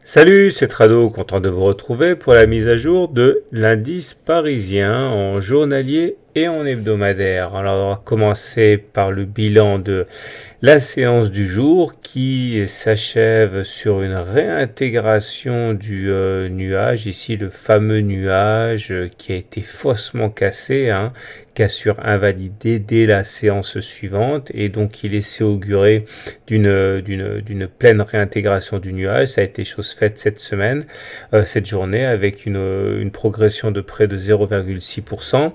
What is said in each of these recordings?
Salut, c'est Trado, content de vous retrouver pour la mise à jour de l'indice parisien en journalier et en hebdomadaire. Alors, on va commencer par le bilan de la séance du jour qui s'achève sur une réintégration du nuage, ici le fameux nuage qui a été faussement cassé, qui a invalidé dès la séance suivante et donc qui laissait augurer d'une pleine réintégration du nuage. Ça a été chose faite cette semaine, cette journée, avec une progression de près de 0,6%.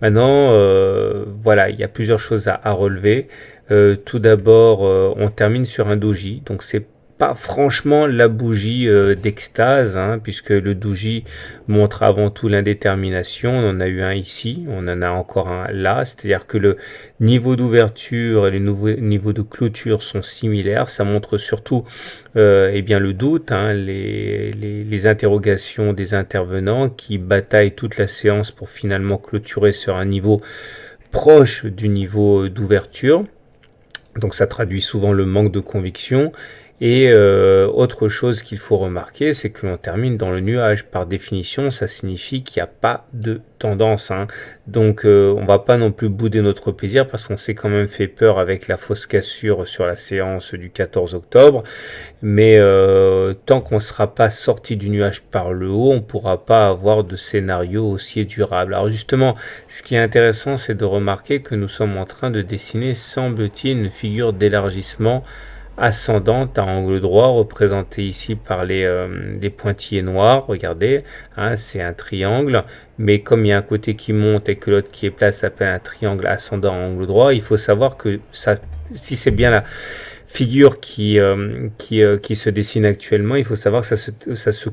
Maintenant, voilà, il y a plusieurs choses à relever. Tout d'abord, on termine sur un doji, donc c'est pas franchement la bougie d'extase, puisque le doji montre avant tout l'indétermination. On en a eu un ici, on en a encore un là, c'est-à-dire que le niveau d'ouverture et le niveau de clôture sont similaires. Ça montre surtout eh bien le doute, les interrogations des intervenants qui bataillent toute la séance pour finalement clôturer sur un niveau proche du niveau d'ouverture. Donc ça traduit souvent le manque de conviction. Et autre chose qu'il faut remarquer, c'est que l'on termine dans le nuage. Par définition, ça signifie qu'il n'y a pas de tendance. Donc on va pas non plus bouder notre plaisir parce qu'on s'est quand même fait peur avec la fausse cassure sur la séance du 14 octobre. Mais tant qu'on ne sera pas sorti du nuage par le haut, on ne pourra pas avoir de scénario aussi durable. Alors justement, ce qui est intéressant, c'est de remarquer que nous sommes en train de dessiner, semble-t-il, une figure d'élargissement ascendante à angle droit, représentée ici par les pointillés noirs. Regardez, c'est un triangle, mais comme il y a un côté qui monte et que l'autre qui est plat s'appelle un triangle ascendant à angle droit, il faut savoir que ça, si c'est bien la figure qui se dessine actuellement, il faut savoir que ça se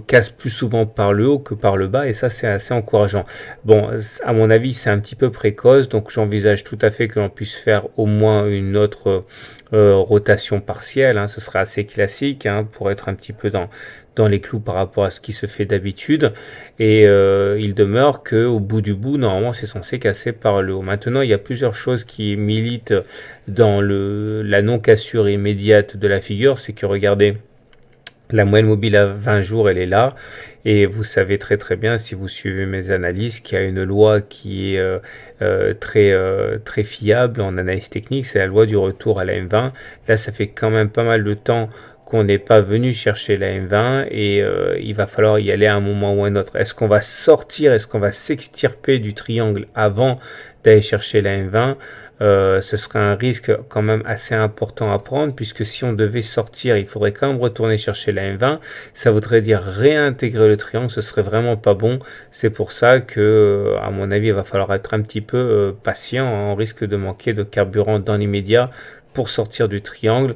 casse plus souvent par le haut que par le bas, et ça c'est assez encourageant. Bon, à mon avis c'est un petit peu précoce, donc j'envisage tout à fait que l'on puisse faire au moins une autre rotation partielle, ce sera assez classique pour être un petit peu dans les clous par rapport à ce qui se fait d'habitude, et il demeure que au bout du bout, normalement c'est censé casser par le haut. Maintenant, il y a plusieurs choses qui militent dans la non-cassure immédiate de la figure, c'est que regardez, la moyenne mobile à 20 jours, elle est là. Et vous savez très très bien, si vous suivez mes analyses, qu'il y a une loi qui est très fiable en analyse technique, c'est la loi du retour à la M20. Là, ça fait quand même pas mal de temps qu'on n'est pas venu chercher la M20 et il va falloir y aller à un moment ou à un autre. Est-ce qu'on va sortir, est-ce qu'on va s'extirper du triangle avant d'aller chercher la M20? Ce serait un risque quand même assez important à prendre, puisque si on devait sortir, il faudrait quand même retourner chercher la M20. Ça voudrait dire réintégrer le triangle, ce serait vraiment pas bon. C'est pour ça que, à mon avis, il va falloir être un petit peu patient. On risque de manquer de carburant dans l'immédiat pour sortir du triangle.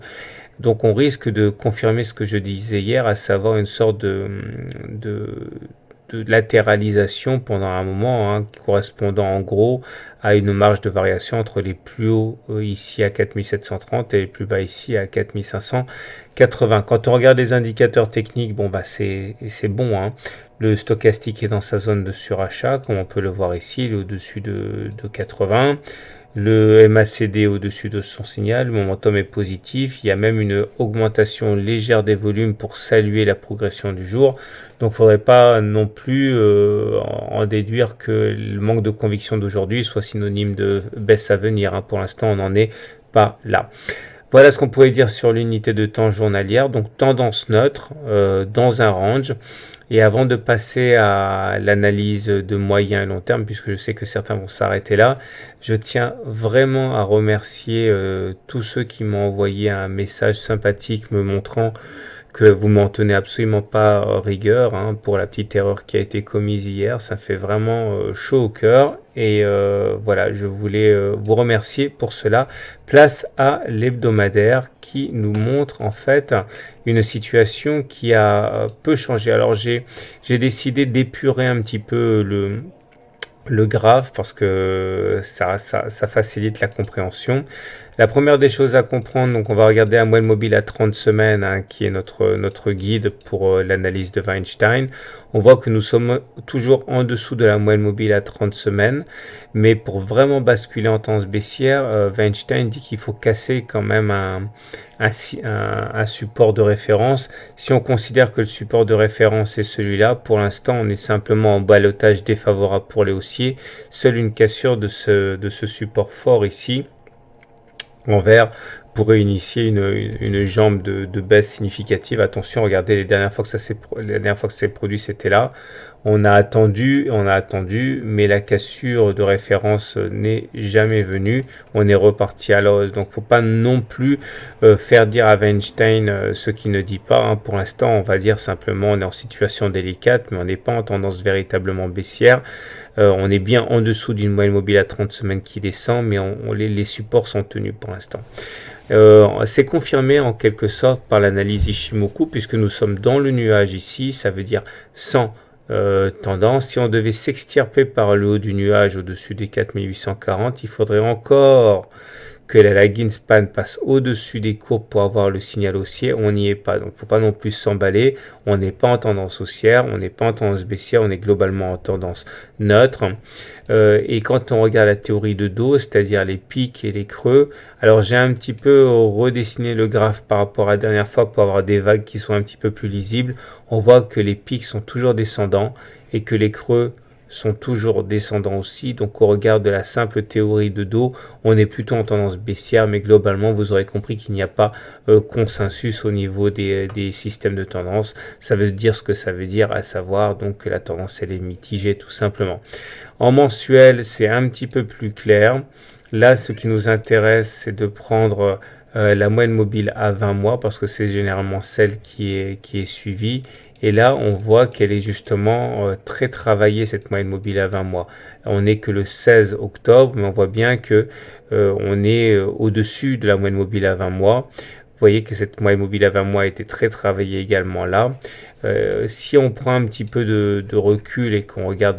Donc on risque de confirmer ce que je disais hier, à savoir une sorte de latéralisation pendant un moment, correspondant en gros à une marge de variation entre les plus hauts ici à 4730 et les plus bas ici à 4580. Quand on regarde les indicateurs techniques, bon bah c'est bon. Le stochastique est dans sa zone de surachat, comme on peut le voir ici, il est au-dessus de 80. Le MACD au-dessus de son signal, le momentum est positif, il y a même une augmentation légère des volumes pour saluer la progression du jour. Donc il ne faudrait pas non plus en déduire que le manque de conviction d'aujourd'hui soit synonyme de baisse à venir. Pour l'instant, on n'en est pas là. Voilà ce qu'on pouvait dire sur l'unité de temps journalière, donc tendance neutre dans un range. Et avant de passer à l'analyse de moyen et long terme, puisque je sais que certains vont s'arrêter là, je tiens vraiment à remercier tous ceux qui m'ont envoyé un message sympathique me montrant que vous m'en tenez absolument pas rigueur pour la petite erreur qui a été commise hier. Ça fait vraiment chaud au cœur. Et voilà, je voulais vous remercier pour cela. Place à l'hebdomadaire qui nous montre en fait une situation qui a peu changé. Alors j'ai décidé d'épurer un petit peu le graphe parce que ça facilite la compréhension. La première des choses à comprendre, donc on va regarder la moyenne mobile à 30 semaines, hein, qui est notre guide pour l'analyse de Weinstein. On voit que nous sommes toujours en dessous de la moyenne mobile à 30 semaines, mais pour vraiment basculer en tendance baissière, Weinstein dit qu'il faut casser quand même un support de référence. Si on considère que le support de référence est celui-là, pour l'instant on est simplement en ballottage défavorable pour les haussiers. Seule une cassure de ce support fort ici en vert pourrait initier une jambe de baisse significative. Attention, regardez, les dernières fois que ça s'est produit, c'était là. On a attendu, mais la cassure de référence n'est jamais venue. On est reparti à l'hausse. Donc, faut pas non plus faire dire à Weinstein ce qu'il ne dit pas, hein. Pour l'instant, on va dire simplement, on est en situation délicate, mais on n'est pas en tendance véritablement baissière. On est bien en dessous d'une moyenne mobile à 30 semaines qui descend, mais les supports sont tenus pour l'instant. C'est confirmé en quelque sorte par l'analyse Ishimoku, puisque nous sommes dans le nuage ici, ça veut dire sans tendance. Si on devait s'extirper par le haut du nuage au-dessus des 4840, il faudrait encore que la lagging span passe au-dessus des courbes pour avoir le signal haussier. On n'y est pas, donc il ne faut pas non plus s'emballer. On n'est pas en tendance haussière, on n'est pas en tendance baissière, on est globalement en tendance neutre. Et quand on regarde la théorie de dos, c'est-à-dire les pics et les creux, alors j'ai un petit peu redessiné le graphe par rapport à la dernière fois pour avoir des vagues qui sont un petit peu plus lisibles. On voit que les pics sont toujours descendants et que les creux sont toujours descendants aussi. Donc au regard de la simple théorie de dos, on est plutôt en tendance baissière, mais globalement vous aurez compris qu'il n'y a pas consensus au niveau des systèmes de tendance. Ça veut dire ce que ça veut dire, à savoir donc que la tendance elle est mitigée tout simplement. En mensuel, c'est un petit peu plus clair. Là, ce qui nous intéresse, c'est de prendre la moyenne mobile à 20 mois parce que c'est généralement celle qui est suivie. Et là, on voit qu'elle est justement très travaillée, cette moyenne mobile à 20 mois. On n'est que le 16 octobre, mais on voit bien que on est au-dessus de la moyenne mobile à 20 mois. Vous voyez que cette moyenne mobile à 20 mois a été très travaillée également là. Si on prend un petit peu de recul et qu'on regarde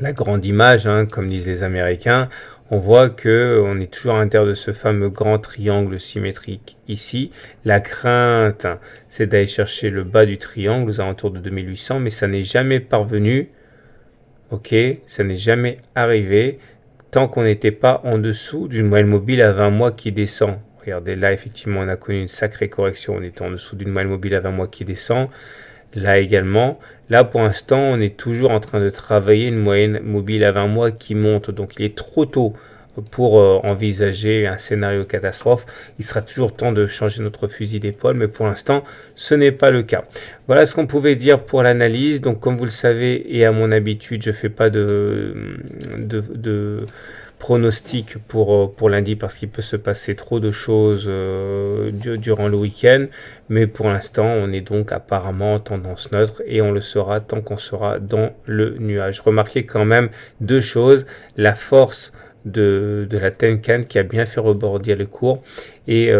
la grande image, hein, comme disent les Américains, on voit que on est toujours à l'intérieur de ce fameux grand triangle symétrique ici. La crainte, c'est d'aller chercher le bas du triangle aux alentours de 2800, mais ça n'est jamais parvenu. Ok, ça n'est jamais arrivé tant qu'on n'était pas en dessous d'une moyenne mobile à 20 mois qui descend. Regardez, là, effectivement, on a connu une sacrée correction. On était en dessous d'une moyenne mobile à 20 mois qui descend. Là également, là pour l'instant, on est toujours en train de travailler une moyenne mobile à 20 mois qui monte. Donc il est trop tôt pour envisager un scénario catastrophe. Il sera toujours temps de changer notre fusil d'épaule, mais pour l'instant, ce n'est pas le cas. Voilà ce qu'on pouvait dire pour l'analyse. Donc comme vous le savez, et à mon habitude, je ne fais pas de pronostic pour lundi parce qu'il peut se passer trop de choses durant le week-end, mais pour l'instant on est donc apparemment en tendance neutre et on le sera tant qu'on sera dans le nuage. Remarquez quand même deux choses: la force de la Tenkan qui a bien fait rebordir les cours et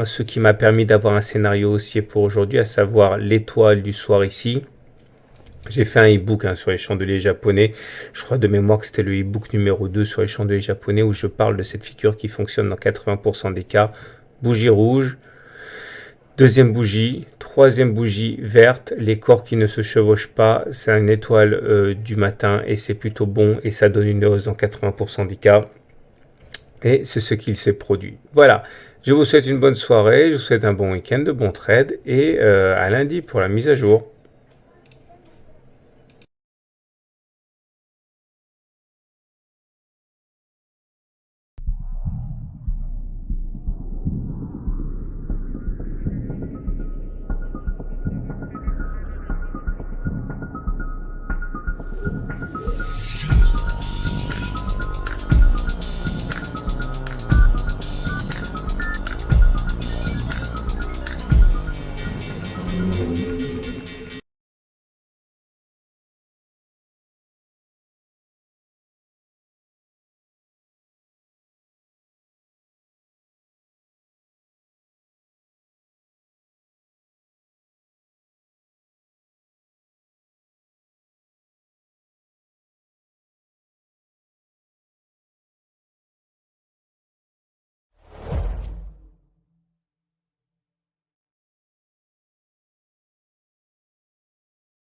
ce qui m'a permis d'avoir un scénario haussier pour aujourd'hui, à savoir l'étoile du soir ici. J'ai fait un e-book sur les chandeliers japonais. Je crois de mémoire que c'était le e-book numéro 2 sur les chandeliers japonais où je parle de cette figure qui fonctionne dans 80% des cas. Bougie rouge, deuxième bougie, troisième bougie verte, les corps qui ne se chevauchent pas, c'est une étoile du matin et c'est plutôt bon et ça donne une hausse dans 80% des cas. Et c'est ce qu'il s'est produit. Voilà, je vous souhaite une bonne soirée, je vous souhaite un bon week-end, de bons trades et à lundi pour la mise à jour.